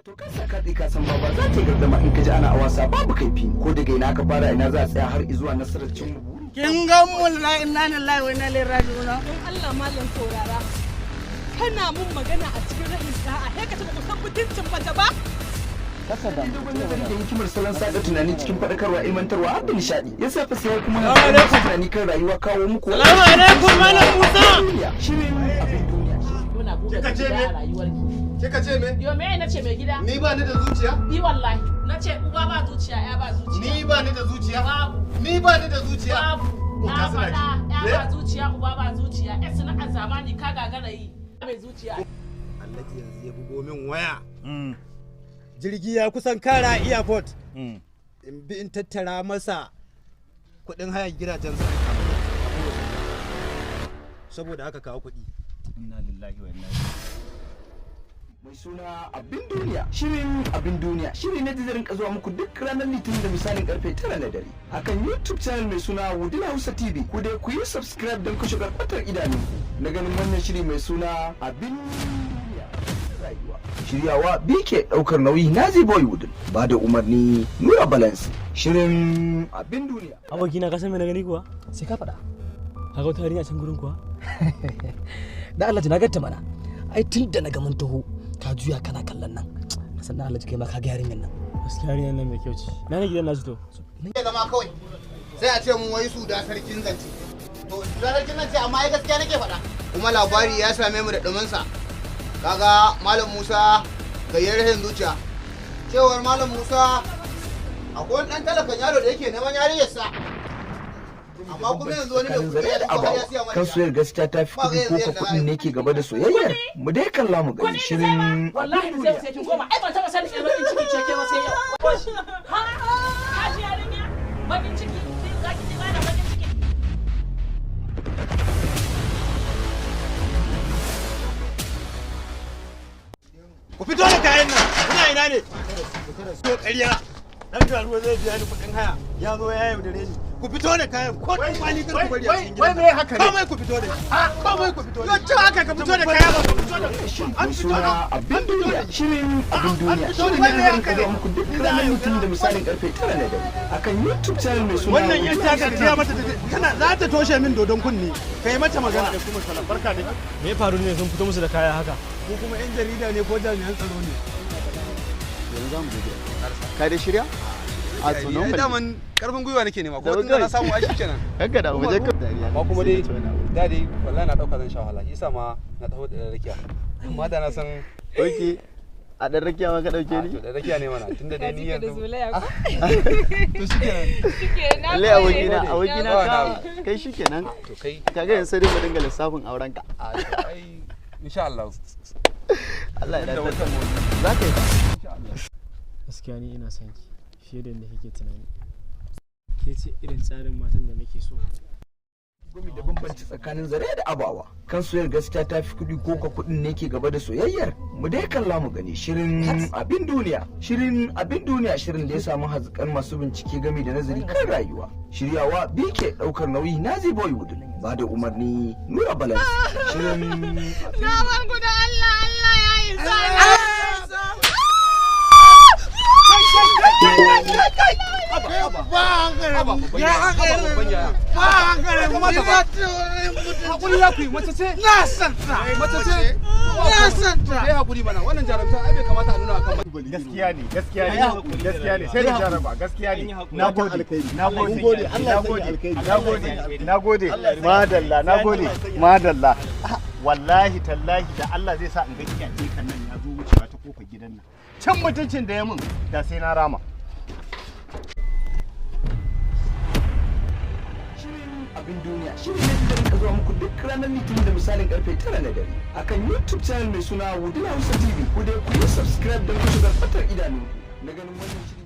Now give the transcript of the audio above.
To kan saka ka san ba za ta gardama in ka ji ana a wasa babu kaifi ko daga ina ka fara ina za a tsaya har zuwa nasarar cin buri. Kin ga mu la inna lillahi wa inna ilaihi raji'un. Don Allah mallam saurara. Kana mun magana a cikin rahin sa'a sai ka taɓa kusan mutuncin mace ba? Kasa da nazari da hikimar salon saka tunani cikin faɗakarwa ilmantarwa har da nishaɗi. Yasa fa sai kuma na tunani kan rayuwa kawo muku. Assalamu alaikum malam Musa. Shirin abin duniya. Muna buɗe gida a rayuwarki. Kika ce me? Yo me na ce mai gida? Ni ba ni da zuciya? Ni wallahi. Na ce uba ba zuciya ya ba zuciya. Ni ba ni da zuciya? Babu. Ni ba ni da zuciya? Babu. Na suna ji. faɗa ya ba zuciya uba ba zuciya. Ya suna an zamani ka gagara yi. Mai zuciya. Allah yanzu ya bugo min waya. Jirgi ya kusan kara airport. In bi in tattara masa kuɗin hayan gidajensa. Saboda haka kawo kuɗi. Inna lillahi wa inna ilaihi. Mai suna abin duniya. Shirin abin duniya shiri ne da zai rinka zuwa muku duk ranar litinin da misalin karfe 9 na dare akan YouTube channel mai suna Wudil Hausa TV. Ku dai ku yi subscribe don kashe karfatar idanu na ganin wannan shiri mai suna abin duniya rayuwa. Shiryawa BK daukar nauyi Nazi Boy Wudil ba da umarni Nura Balance. Shirin abin duniya. Abokina ka san me na gani kuwa? Sai ka faɗa. Ka ga wata yarinya can gurin kuwa? Da Allah na gatta mana. Ai tun da na ga mun taho ka juya kana kallon nan. Sannan Allah kai ma ka ga yarinyar nan. Gaskiya yarinyar nan mai kyau ce. Na ne gidan nasu to. Ke zama kawai. Sai a ce mun wai su da sarkin zance. To su da sarkin zance amma ai gaskiya nake faɗa. Kuma labari ya same mu da ɗuminsa. Kaga Malam Musa gayyar rahin zuciya. Cewar Malam Musa akwai wani ɗan talakan yaro da yake neman yarinyarsa. Amma kuma yanzu wani mai kuɗi ya taɓa ya siya kan soyayyar gaskiya ta fi kuɗi ko ka kuɗin ne ke gaba da soyayyar mu dai kalla mu gani shirin Wallahi zai sai kin goma. Ai ban taɓa sanin irin bakin ciki ce ke ba sai yau. Ha! Ka ji yarinya? Bakin ciki. Za ki ji ba da bakin ciki. Ku fito da kayan nan, kuna ina ne? Ko ƙarya, ɗan garuwa zai biya ni kuɗin haya, ya zo ya yaudare ni. Ku fito da kayan, ko ɗan kwali kar ku bari a cikin gidan. Wai me haka ne? Komai ku fito da shi. Komai ku fito da shi. Yau haka ka fito da kaya ba ku fito da shi. An fito da abin duniya shirin abin duniya shirin ne da rinka zuwa muku duk ranar litinin da misalin karfe 9 na dare akan YouTube channel mai suna wannan yan taka tiya mata tana za ta toshe min dodon kunni. Kai mata magana. Kuma salam barka da Me ya faru ne sun fito musu da kaya haka? ko kuma yan jarida ne ko jami'an tsaro ne. Yanzu za mu je. Kai da shirya? A tsunan Ai daman karfin gwiwa nake nema ko tunda na samu aiki kenan. Kanka da waje ka. Amma kuma dai dadi wallahi na dauka zan sha wahala. Yasa ma na taho da rakiya. Amma da na san Oke. A dan rakiya ma ka dauke ni? da rakiya ne mana tunda dai ni yanzu. To shikenan. Shikenan. Lalle abokina kai shikenan. To kai Kaga yanzu sai dai mu dinga lissafin auren ka. a to ai insha Allah. Allah ya Da dace. watan mu. Za ka yi. Gaskiya ni ina son ki fiye da yadda kike tunani. Ke ce irin tsarin matan da nake so. gumi da bambanci tsakanin zare da abawa kan soyayyar gaskiya ta fi kuɗi ko ka kuɗin ne ke gaba da soyayyar mu dai kalla mu gani shirin abin duniya shirin abin duniya shirin da ya samu hazikan masu bincike game da nazari kan rayuwa shiryawa BK daukar nauyi Nazi Boy Wudil ba da umarni Nura Balance shirin Na ban ku da Allah Allah ya yi zai. Hakuri ya ku yi mace ce? Na santa. Mace ce? Na santa. Kai hakuri mana wannan jarumta ai bai kamata a nuna akan ba. Gaskiya ne, gaskiya ne, sai da jaraba, gaskiya ne. Nagode, madalla. Wallahi tallahi da Allah zai sa in ga kiyaye kan nan ya zo wucewa ta kofar gidan nan. Can mutuncin da ya mun da sai na rama. abin duniya shirin ne da rinka zuwa muku duk ranar litinin da misalin karfe 9 na dare akan YouTube channel mai suna Wudil Hausa TV ku dai ku yi subscribe don ku shiga fatar idanu na ganin wannan shirin